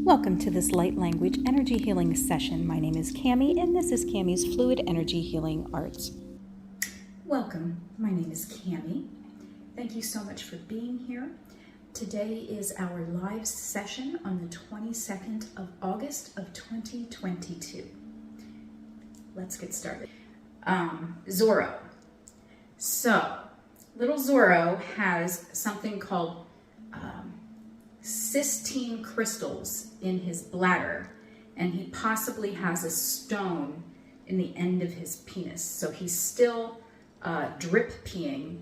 Welcome to this light language energy healing session. My name is Cami and this is Cami's Fluid Energy Healing Arts. Welcome, my name is Cami. Thank you so much for being here. Today is our live session on the 22nd of August of 2022. Let's get started. Zorro. So, little Zorro has something called cystine crystals in his bladder, and he possibly has a stone in the end of his penis. So he's still drip peeing.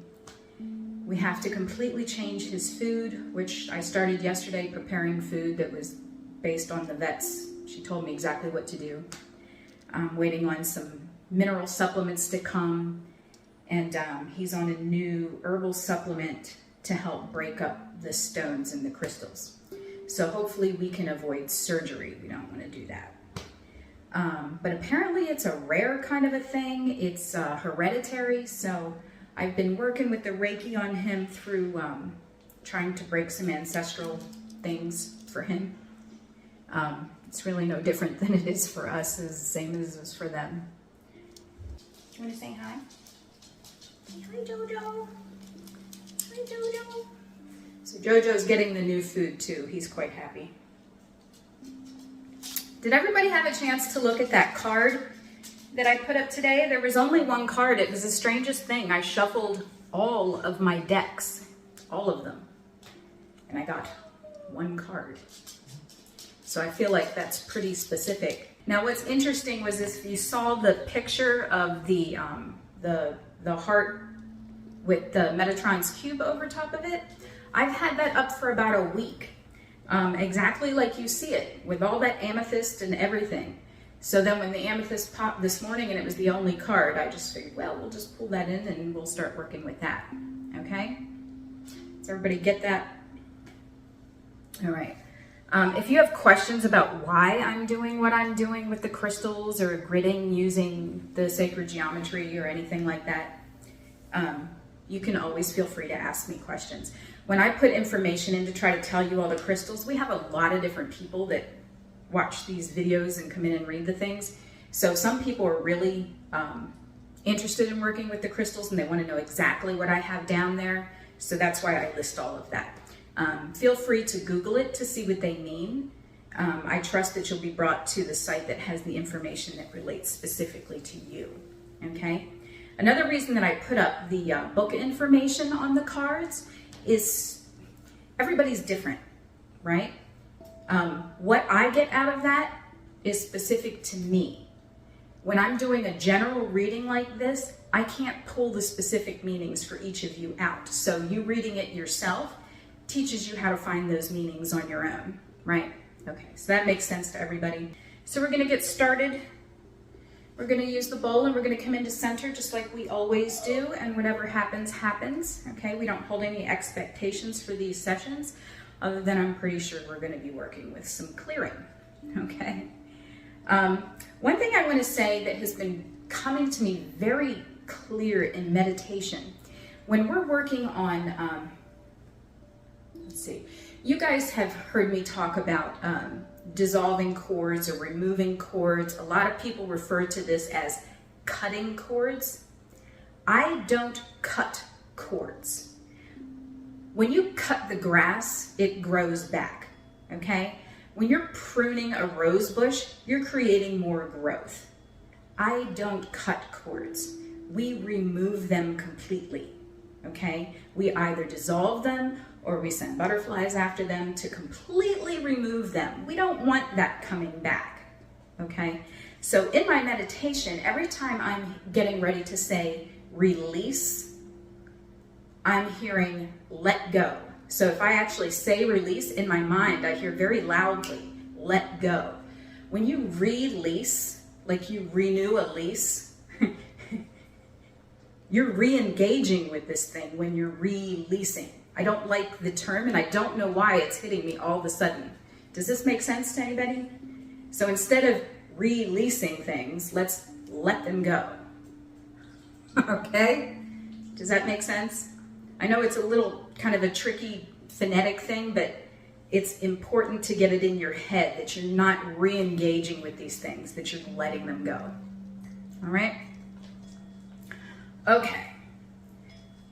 We have to completely change his food, which I started yesterday preparing food that was based on the vet's. She told me exactly what to do. I'm waiting on some mineral supplements to come, and he's on a new herbal supplement to help break up the stones and the crystals. So hopefully we can avoid surgery. We don't want to do that. But apparently it's a rare kind of a thing. It's hereditary, so I've been working with the Reiki on him through trying to break some ancestral things for him. It's really no different than it is for us. It's the same as it is for them. Do you want to say hi? Hi, Jojo. Hi, Jojo. So Jojo's getting the new food too. He's quite happy. Did everybody have a chance to look at that card that I put up today? There was only one card. It was the strangest thing. I shuffled all of my decks, all of them, and I got one card. So I feel like that's pretty specific. Now what's interesting was if you saw the picture of the heart with the Metatron's cube over top of it, I've had that up for about a week. Exactly like you see it, with all that amethyst and everything. So then when the amethyst popped this morning and it was the only card, I just figured, well, we'll just pull that in and we'll start working with that, okay? Does everybody get that? All right. If you have questions about why I'm doing what I'm doing with the crystals or gridding using the sacred geometry or anything like that, you can always feel free to ask me questions. When I put information in to try to tell you all the crystals, we have a lot of different people that watch these videos and come in and read the things. So some people are really interested in working with the crystals and they want to know exactly what I have down there. So that's why I list all of that. Feel free to Google it to see what they mean. I trust that you'll be brought to the site that has the information that relates specifically to you, okay? Another reason that I put up the book information on the cards is everybody's different, right? What I get out of that is specific to me. When I'm doing a general reading like this, I can't pull the specific meanings for each of you out. So you reading it yourself teaches you how to find those meanings on your own, right? Okay, so that makes sense to everybody. So we're gonna get started. We're gonna use the bowl and we're gonna come into center just like we always do, and whatever happens, happens, okay? We don't hold any expectations for these sessions, other than I'm pretty sure we're gonna be working with some clearing, okay? One thing I wanna say that has been coming to me very clear in meditation, when we're working on, let's see, you guys have heard me talk about dissolving cords or removing cords. A lot of people refer to this as cutting cords. I don't cut cords. When you cut the grass, it grows back, okay? When you're pruning a rose bush, you're creating more growth. I don't cut cords. We remove them completely, okay? We either dissolve them or we send butterflies after them to completely remove them. We don't want that coming back, okay? So in my meditation, every time I'm getting ready to say release, I'm hearing let go. So if I actually say release in my mind, I hear very loudly, let go. When you release, like you renew a lease, you're re-engaging with this thing when you're releasing. I don't like the term, and I don't know why it's hitting me all of a sudden. Does this make sense to anybody? So instead of releasing things, let's let them go. Okay? Does that make sense? I know it's a little kind of a tricky phonetic thing, but it's important to get it in your head that you're not re-engaging with these things, that you're letting them go. All right? Okay.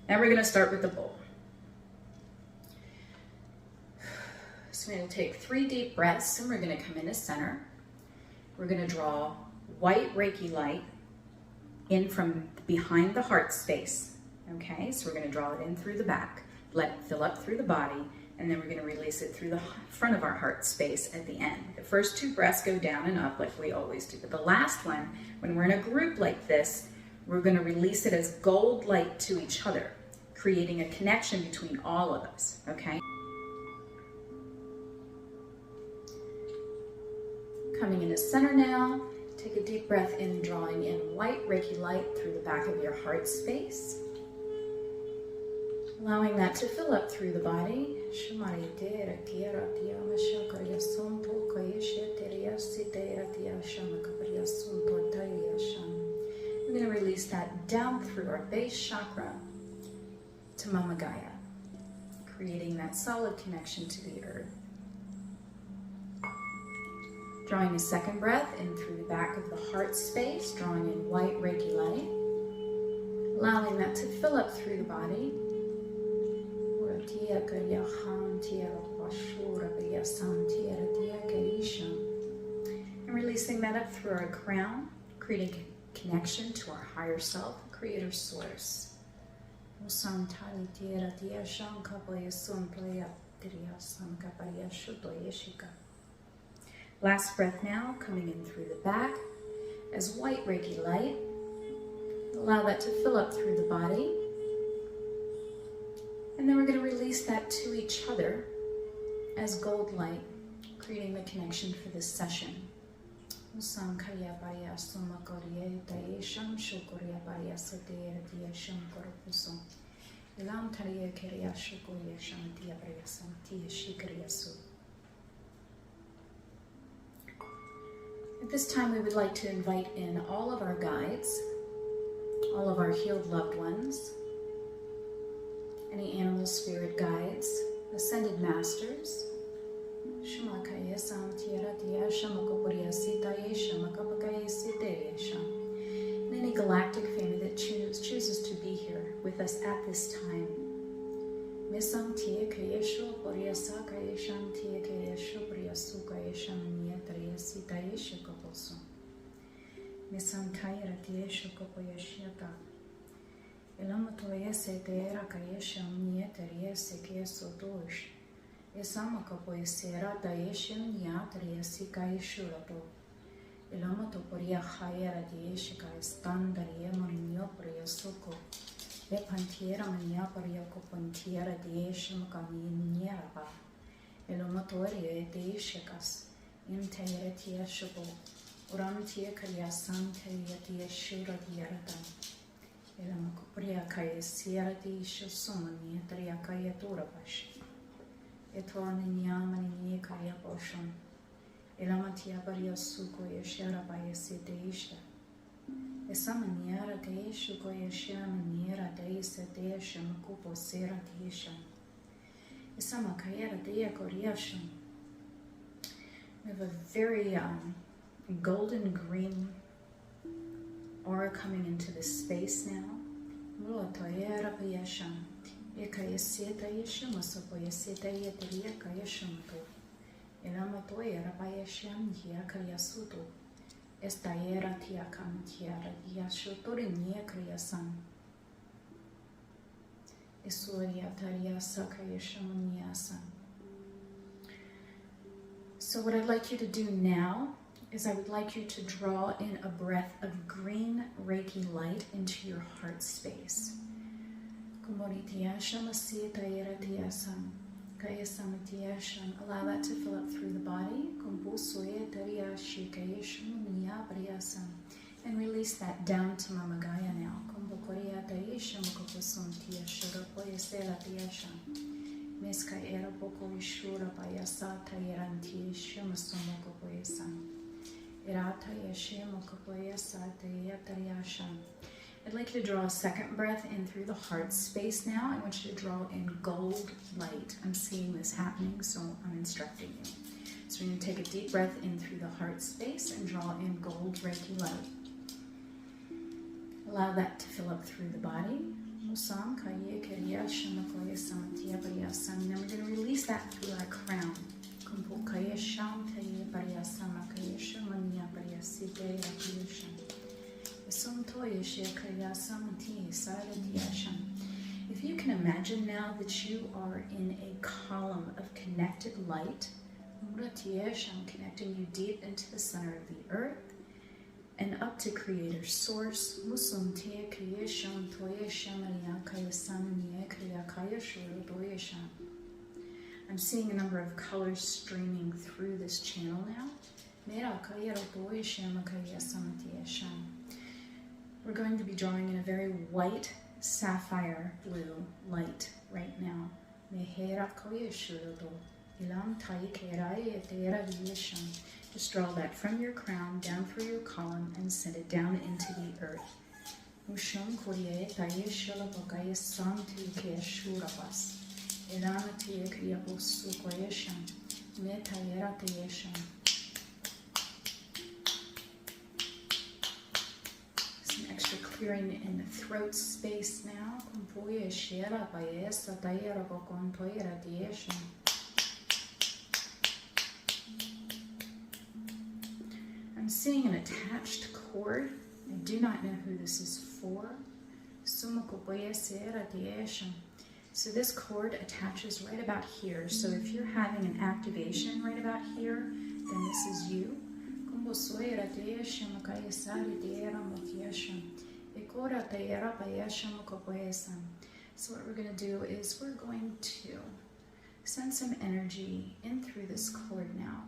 Now we're going to start with the bowl. So we're going to take 3 deep breaths, and we're going to come into center. We're going to draw white Reiki light in from behind the heart space. Okay, so we're going to draw it in through the back, let it fill up through the body, and then we're going to release it through the front of our heart space at the end. The first 2 breaths go down and up like we always do, but the last one, when we're in a group like this, we're going to release it as gold light to each other, creating a connection between all of us, okay? Coming into center now, take a deep breath in, drawing in white Reiki light through the back of your heart space. Allowing that to fill up through the body. We're going to release that down through our base chakra to Mama Gaia, creating that solid connection to the earth. Drawing a second breath in through the back of the heart space, drawing in white Reiki light, allowing that to fill up through the body. And releasing that up through our crown, creating a connection to our higher self, Creator Source. Last breath now, coming in through the back as white Reiki light. Allow that to fill up through the body. And then we're going to release that to each other as gold light, creating the connection for this session. At this time, we would like to invite in all of our guides, all of our healed loved ones, any animal spirit guides, ascended masters, and any galactic family that chooses to be here with us at this time. We have a very golden green aura coming into this space now. So what I'd like you to do now is I would like you to draw in a breath of green Reiki light into your heart space. Allow that to fill up through the body. And release that down to Mama Gaia now. I'd like you to draw a second breath in through the heart space now. I want you to draw in gold light. I'm seeing this happening, so I'm instructing you. So we're going to take a deep breath in through the heart space and draw in gold Reiki light. Allow that to fill up through the body. And then we're going to release that through our crown. If you can imagine now that you are in a column of connected light, connecting you deep into the center of the earth and up to Creator Source. I'm seeing a number of colors streaming through this channel now. We're going to be drawing in a very white sapphire blue light right now. Just draw that from your crown down through your column and send it down into the earth. Some extra clearing in the throat space now. I'm seeing an attached cord. I do not know who this is for. So this cord attaches right about here. So if you're having an activation right about here, then this is you. So what we're going to do is we're going to send some energy in through this cord now.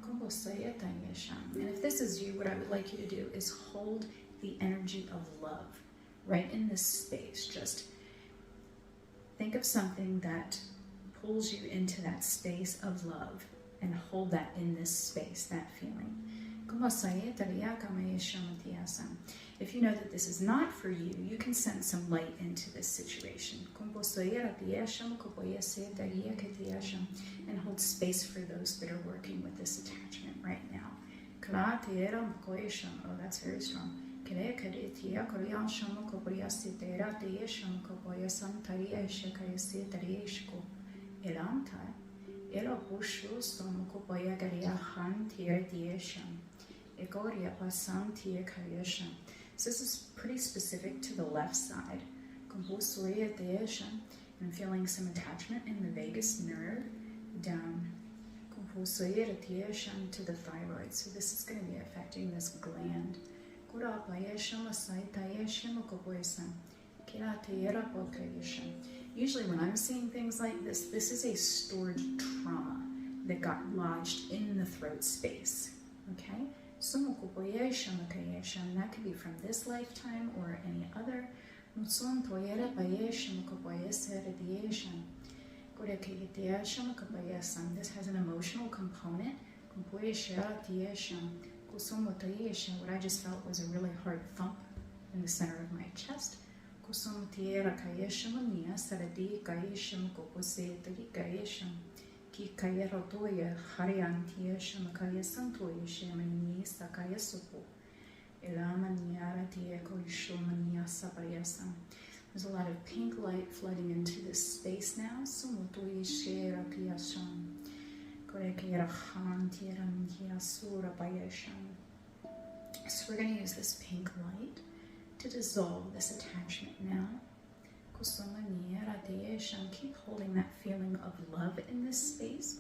And if this is you, what I would like you to do is hold the energy of love right in this space. Just think of something that pulls you into that space of love and hold that in this space, that feeling. If you know that this is not for you, you can send some light into this situation. And hold space for those that are working with this attachment right now. Oh, that's very strong. So this is pretty specific to the left side. I'm feeling some attachment in the vagus nerve down to the thyroid. So this is going to be affecting this gland. Usually when I'm seeing things like this is a stored trauma that got lodged in the throat space. Okay? That could be from this lifetime or any other. This has an emotional component. What I just felt was a really hard thump in the center of my chest. There's a lot of pink light flooding into this space now. So we're going to use this pink light to dissolve this attachment now. Keep holding that feeling of love in this space.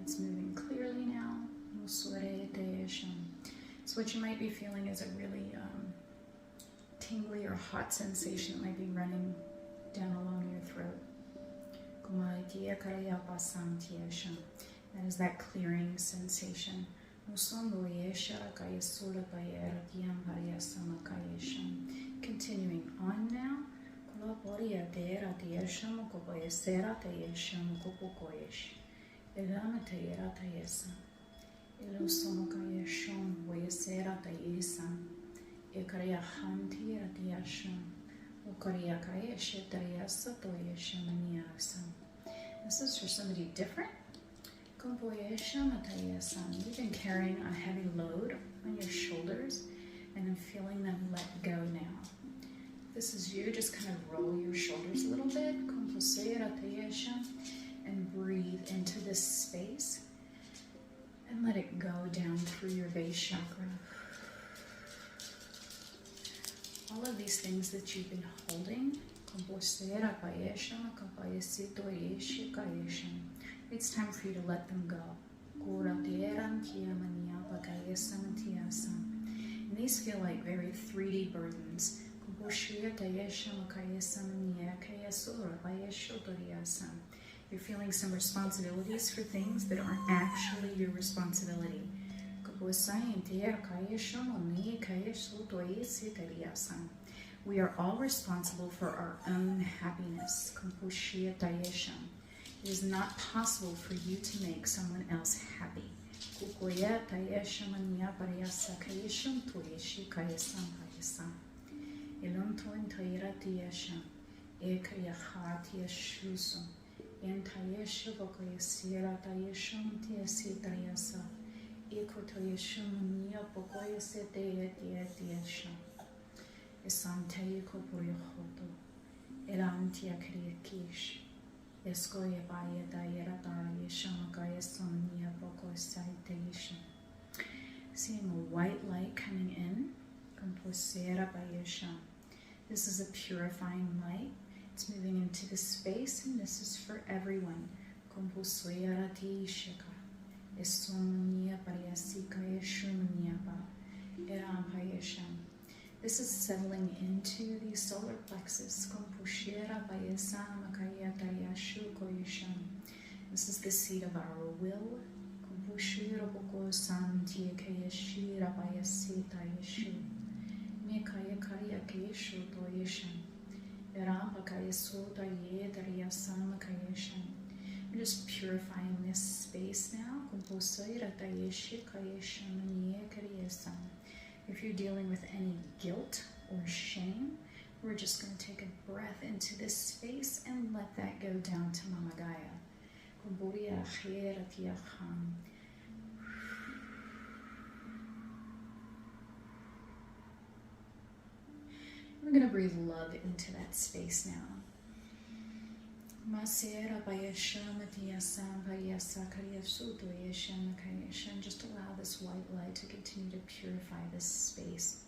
It's moving clearly now. So what you might be feeling is a really tingly or hot sensation that might be running down along your throat. That is that clearing sensation. Continuing on now. This is for somebody different. You've been carrying a heavy load on your shoulders, and I'm feeling them let go now. This is you. Just kind of roll your shoulders a little bit, and breathe into this space, and let it go down through your base chakra. All of these things that you've been holding, it's time for you to let them go. And these feel like very 3D burdens. You're feeling some responsibilities for things that aren't actually your responsibility. We are all responsible for our own happiness. It is not possible for you to make someone else happy. Seeing a white light coming in. This is a purifying light. It's moving into the space, and this is for everyone. This is settling into the solar plexus. This is the seat of our will. We're just purifying this space now. If you're dealing with any guilt or shame, we're just going to take a breath into this space and let that go down to Mama Gaia. We're going to breathe love into that space now. Just allow this white light to continue to purify this space.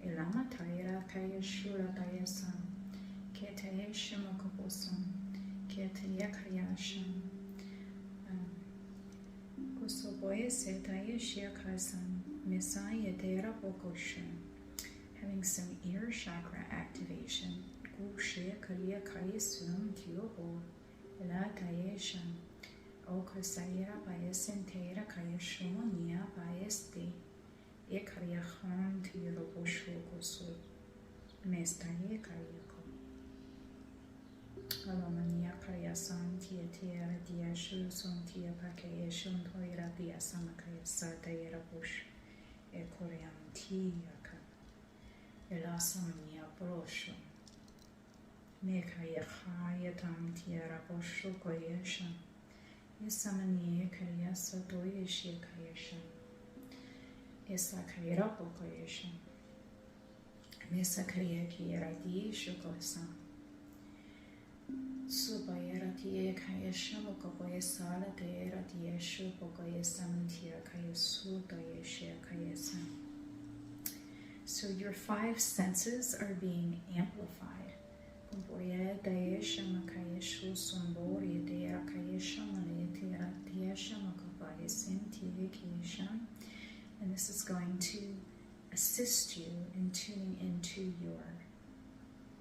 Elama Taira Kaya Shura Dayasan, Ketaya Shimakoposan, Ketaya Kayashan, Kusoboya Setaya Shiakasan, Messiah Dera Bokoshan, having some ear chakra activation, Gushia Kaya Kayasum Kyoho, Elatayashan, Okasaya Bayasentera Kayashumania Bayasti. Ekariachan tiro boshokoso, mestaye kariako. Alamania kariasan tia tia dia shuson tia pakayashun toira dia samakaya satayera bush, ekoriam tiaka. Elasamania brosho. Mekayachaya tam tiara bosho koyashan. Yesamania kariasa doyeshia kayashan. Esa kaira pokoyesha. Mesa kaya kiera di shukosa. Subayera tie kaya shamokoboye sala teera tie shukoboye samantia kaya sudoyesha kaya sam. So your 5 senses are being amplified. Kumboya Daesha Makayeshu Sombori Dea Kayesha Maletera Tiesha Makabaya Sentivikisha. And this is going to assist you in tuning into your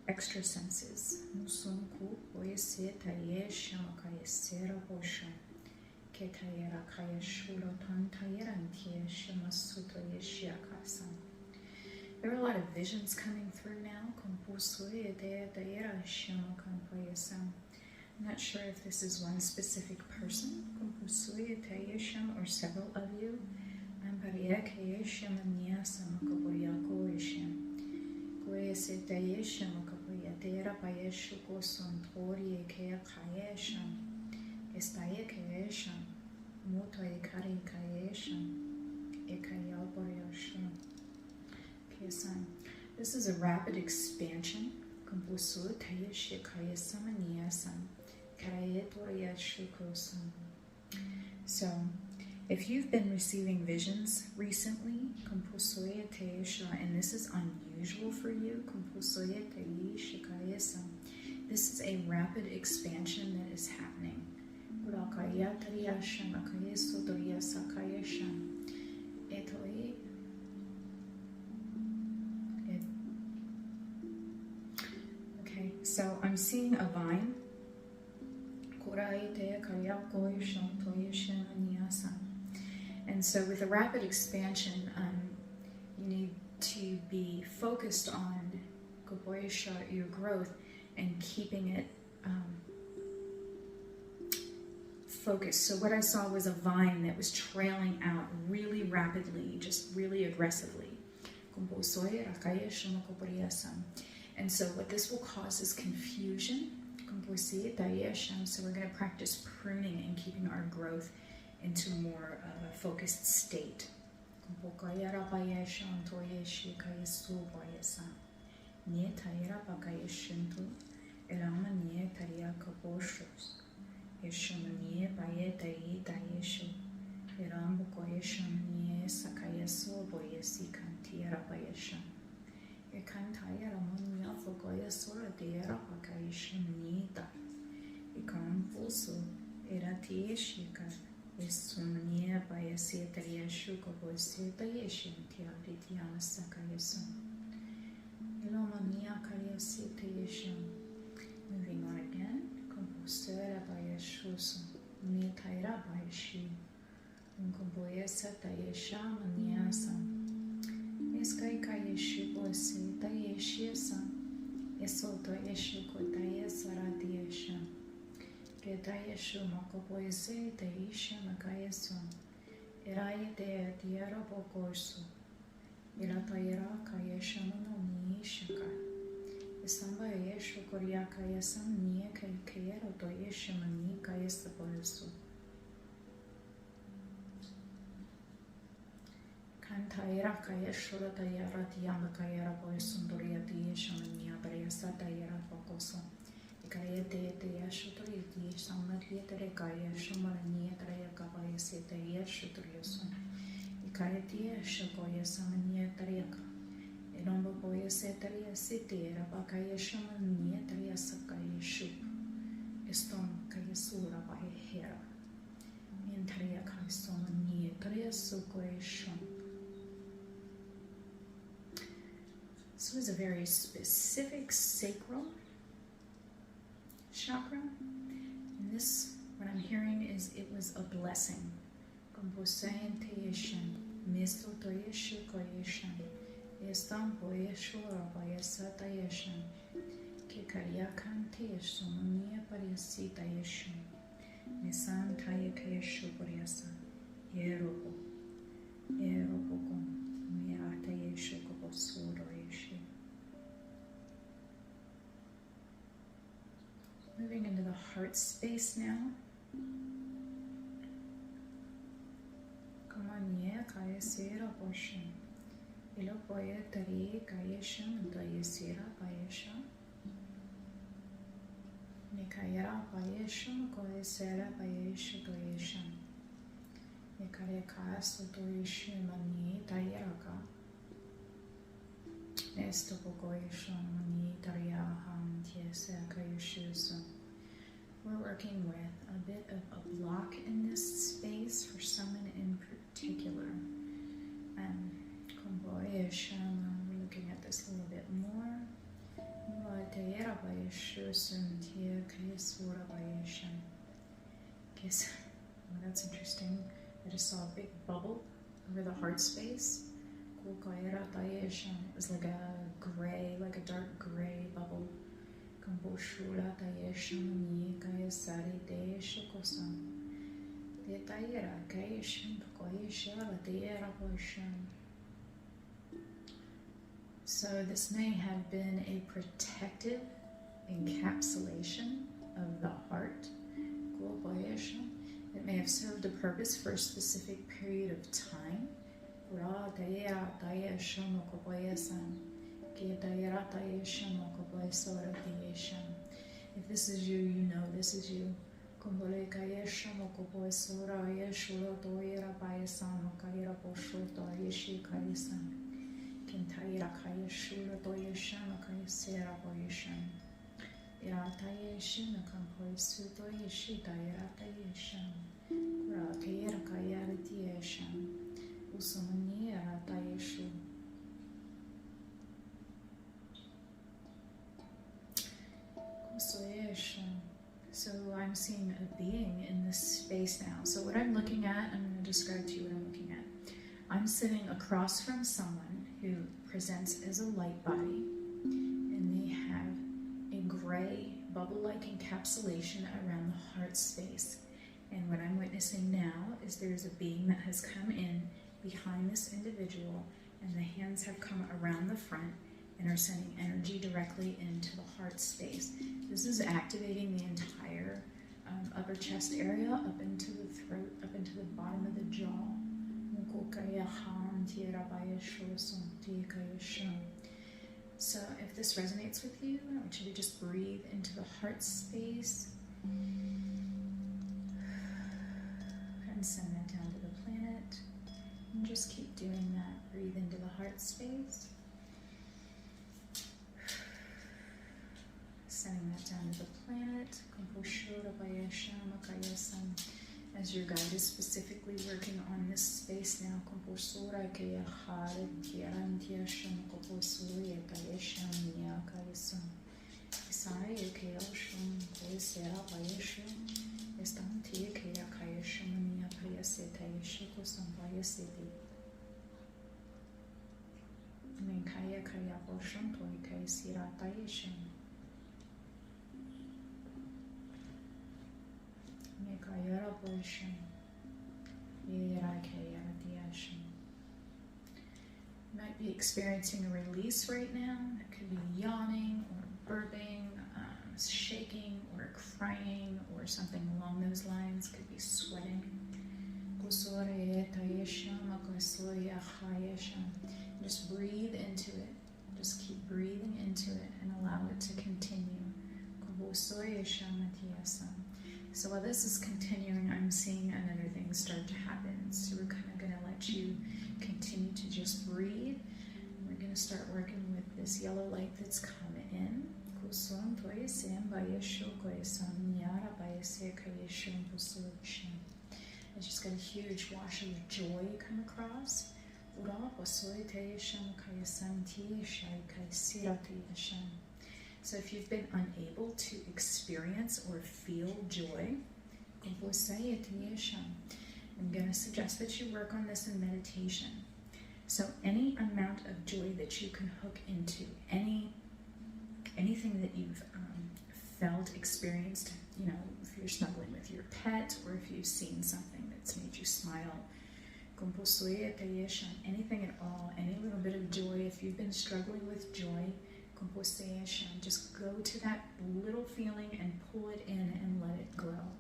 extra senses. Musunku Boyese Tayesha Makayesera Bosha. Ketayera Kayeshula Tantayera and Tiesha Masuto Yeshiakasa. There are a lot of visions coming through now. I'm not sure if this is one specific person or several of you. This is a rapid expansion. So, if you've been receiving visions recently, and this is unusual for you, this is a rapid expansion that is happening. Okay, so I'm seeing a vine. And so with a rapid expansion, you need to be focused on your growth and keeping it focused. So what I saw was a vine that was trailing out really rapidly, just really aggressively. And so what this will cause is confusion. So we're going to practice pruning and keeping our growth into more of a focused state. Moving on again. Kantaira kaya shura tayara tiyama kaya boy sunduria tiye shamania barea satayara pokoso. Ikaya te yashutri ti samaria tere kaya shamarania tere kabaya setaya shutrioso. Ikaya tiye shakoya samania tereka. Enombo boya setaria sitera bakaya shamania tere sakaya shup. Eston kaya sura baya hera. Mintaria kaya somania tere sukoya shum. This was a very specific sacral chakra. And this, what I'm hearing is it was a blessing. Moving into the heart space now. Come on, yeah, kaya sera portion. Ilo poya tari kaya sham doya sera kaya sham. Nikaya kaya sham kaya sera kaya sham doya sham. Nikaya kaya so doya sham ani tayara ka. We're working with a bit of a block in this space for someone in particular. We're looking at this a little bit more. Well, that's interesting. I just saw a big bubble over the heart space. It was like a gray, like a dark gray bubble. So this may have been a protective encapsulation of the heart. It may have served a purpose for a specific period of time. If this is you, you know this is you. So I'm seeing a being in this space now. So what I'm looking at, I'm going to describe to you what I'm looking at. I'm sitting across from someone who presents as a light body, and they have a gray bubble-like encapsulation around the heart space. And what I'm witnessing now is there's a being that has come in behind this individual, and the hands have come around the front and are sending energy directly into the heart space. This is activating the entire upper chest area, up into the throat, up into the bottom of the jaw. So if this resonates with you, I want you to just breathe into the heart space and send that down to the planet. And just keep doing that. Breathe into the heart space. Sending that down to the planet. As your guide is specifically working on this space now. You might be experiencing a release right now. It could be yawning or burping, shaking or crying or something along those lines. Could be sweating. Just breathe into it. Just keep breathing into it and allow it to continue. So while this is continuing, I'm seeing another thing start to happen. So we're kind of going to let you continue to just breathe. We're going to start working with this yellow light that's coming in. I just got a huge wash of joy come across. So if you've been unable to experience or feel joy, I'm going to suggest that you work on this in meditation. So any amount of joy that you can hook into, anything that you've felt, experienced, if you're snuggling with your pet or if you've seen something that's made you smile, anything at all, any little bit of joy, if you've been struggling with joy, just go to that little feeling and pull it in and let it grow.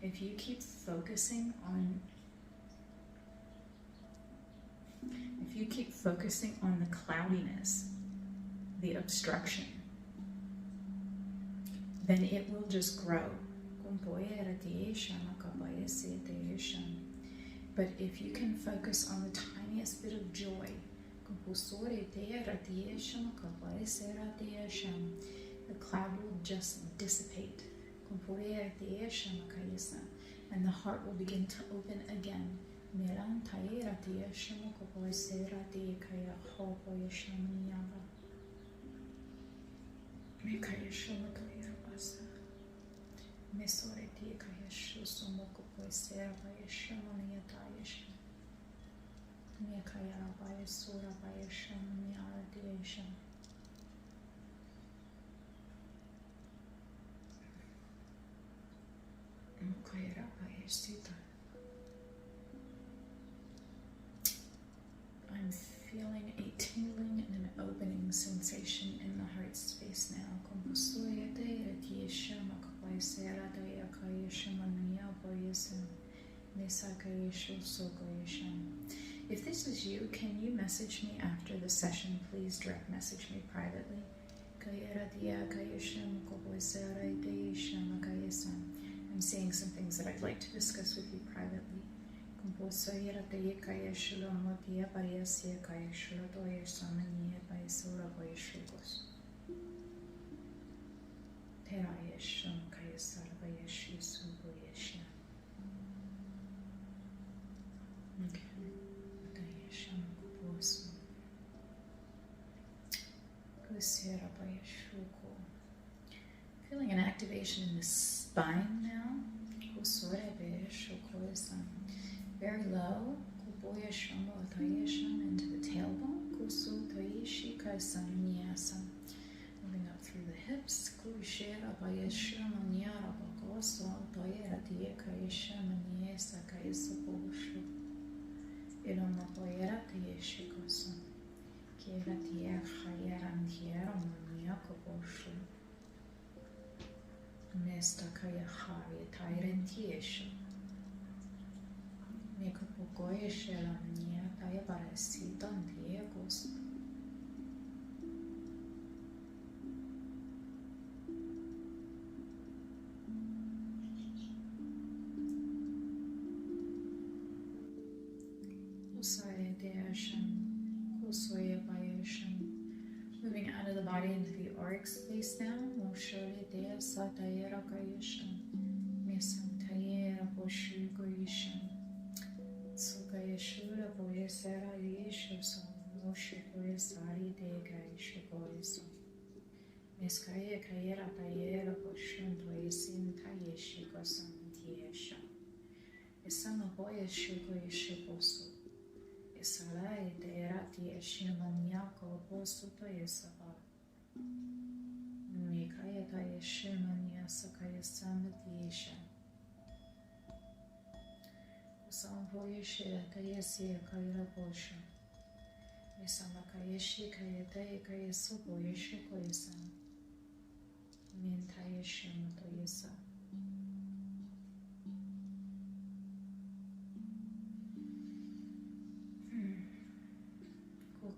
If you keep focusing on the cloudiness, the obstruction, then it will just grow. But if you can focus on the tiniest bit of joy, the cloud will just dissipate. And the heart will begin to open again. I'm feeling a tingling and an opening sensation in the heart space now. If this is you, can you message me after the session? Please direct message me privately. I'm seeing some things that I'd like to discuss with you privately. Feeling an activation in the spine now. Very low. Into the tailbone. Moving up through the hips. Nesta kaya havi tairentiesho. Meko pokoje shelamnia taja paresi tantiekos. Usaye deasham, kusoye bayasham. Moving out of the body into the auric space now. Moshori dea satayera kayasham. Mesantayera poshu goyisham. Tsukayashura boyesera yeshusam. Moshu boyesari de kayishu boyesam. Meskaye kayera tayera poshun toyesin tayeshikosam tiesham. Esama boyeshu goyishu bosu. Sarai derati eshimaniako posuto yesaba. Mikaya ta eshimania sakaya samatiesha. Sampoyeshe ta yesia kaya posha. Misamakayeshi kaya ta kaya supoyeshe koyesa. Mintayeshim to yesa.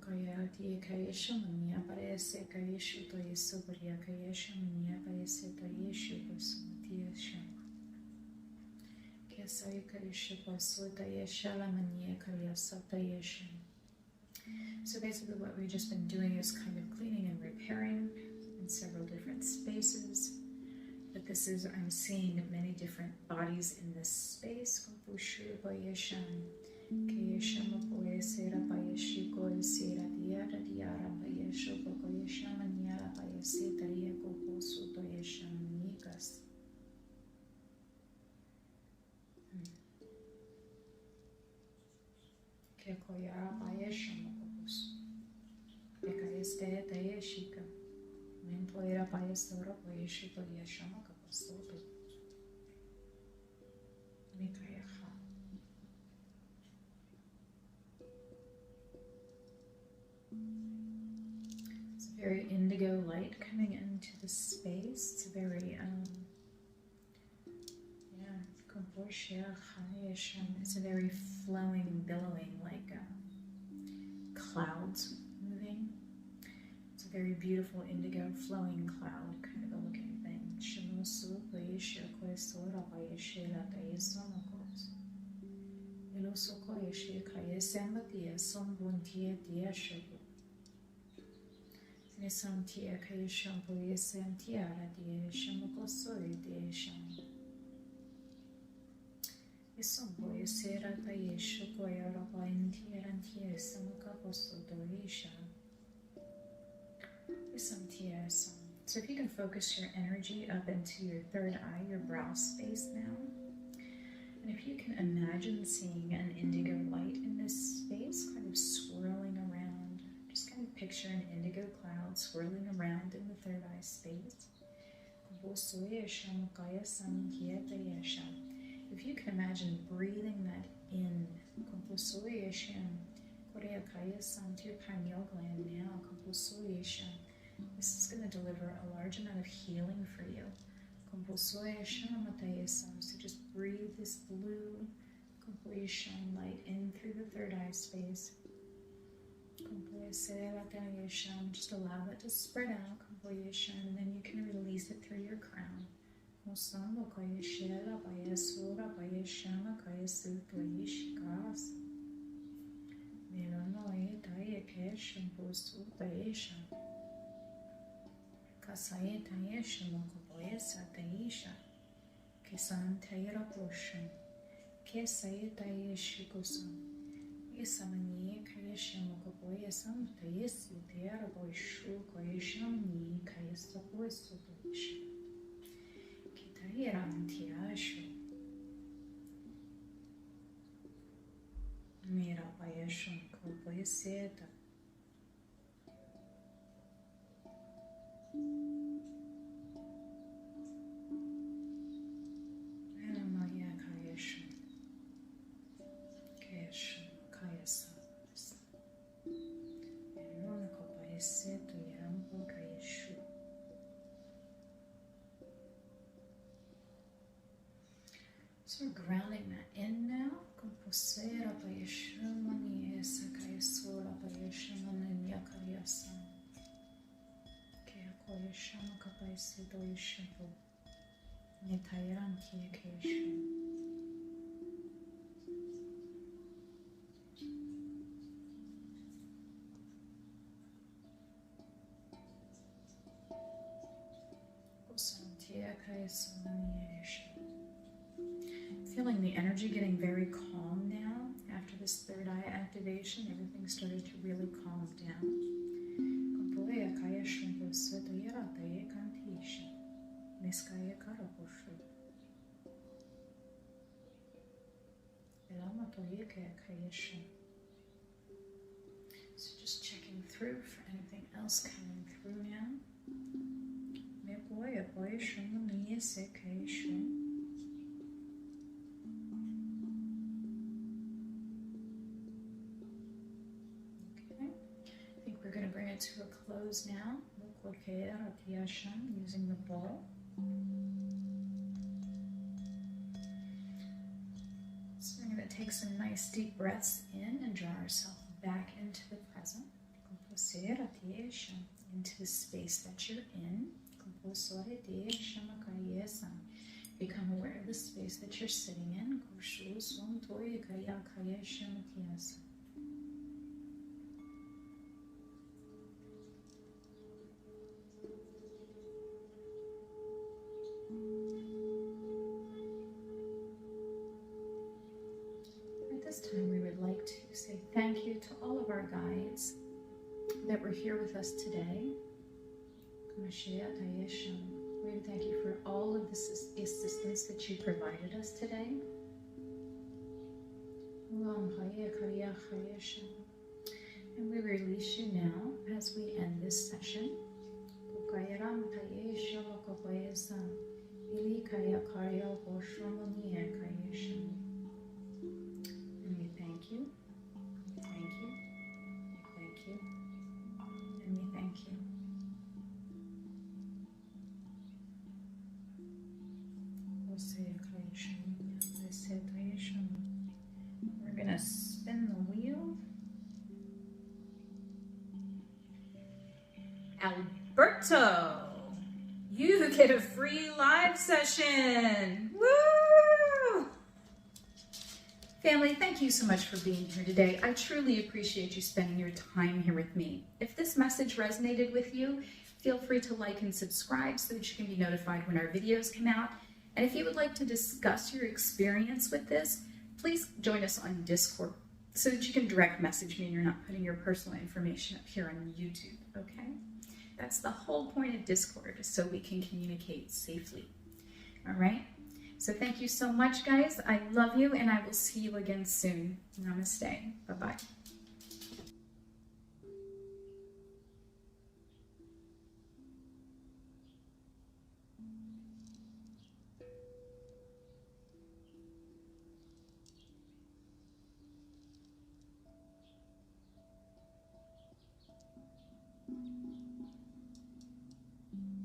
Kaya kayeshamania parece kayeshu to yesu paria kayeshamania parece kayeshu pasumatiesha. Kesai kayeshu pasuta yeshalamania kayasata yesha. So basically what we've just been doing is kind of cleaning and repairing in several different spaces. But this is, I'm seeing many different bodies in this space. Kumpushu bayesham. Kayeshama poesera bayeshiko esera diara diara bayesho koyeshama niara bayesetaria koposu toyesham nikas. Kekoyara bayeshama koposu. Ekaeste tayeshika. Mentoera bayesora bayeshiko yeshama koposu. Mikayaha. It's a very indigo light coming into the space. It's a very, it's a very flowing, billowing, like clouds moving. It's a very beautiful indigo flowing cloud kind of a looking thing. lo sokoye she kaya sambatia son buntia dia shabu. Nisantia kaya shabu yesantiara dia shamukosoy dia sham. Isombo yesera kaya shukoya raba intiarantia samukaposto doisha. Isantia sam. So if you can focus your energy up into your third eye, your brow space now. And if you can imagine seeing an indigo light in this space, kind of swirling around, just kind of picture an indigo cloud swirling around in the third eye space. If you can imagine breathing that in, to your pineal gland now, this is going to deliver a large amount of healing for you. So just breathe this blue completion light in through the third eye space. Just allow that to spread out, and then you can release it through your crown. Kasaya Tayesha Mokoboya Sataisha Kisan Tayra Potion Kesaya Tayeshi Kusan Yasamani Kayesha Mokoboya Sam Tayes Utera Boishu Koyeshamani Kayesa Poisotoisha Kitayra Antiashu Mira Payeshun Koboyaseta So we're grounding that in now. Composera Payashamani Esakayasura Payashamani Yakariasa. Koyashama Kapaisido Yishabu Nitayan Kiekation. Feeling the energy getting very calm now. After this third eye activation, everything started to really calm down. So just checking through for anything else coming through now. We're going to bring it to a close now. Using the ball. So we're going to take some nice deep breaths in and draw ourselves back into the present. Into the space that you're in. Become aware of the space that you're sitting in. At this time, we would like to say thank you to all of our guides that were here with us today. We thank you for all of this assistance that you provided us today. And we release you now as we end this session. And we thank you, thank you, thank you, and we thank you. We're going to spin the wheel. Alberto, you get a free live session. Woo! Family, thank you so much for being here today. I truly appreciate you spending your time here with me. If this message resonated with you, feel free to like and subscribe so that you can be notified when our videos come out. And if you would like to discuss your experience with this, please join us on Discord so that you can direct message me and you're not putting your personal information up here on YouTube, okay? That's the whole point of Discord, is so we can communicate safely, all right? So thank you so much, guys. I love you, and I will see you again soon. Namaste. Bye-bye.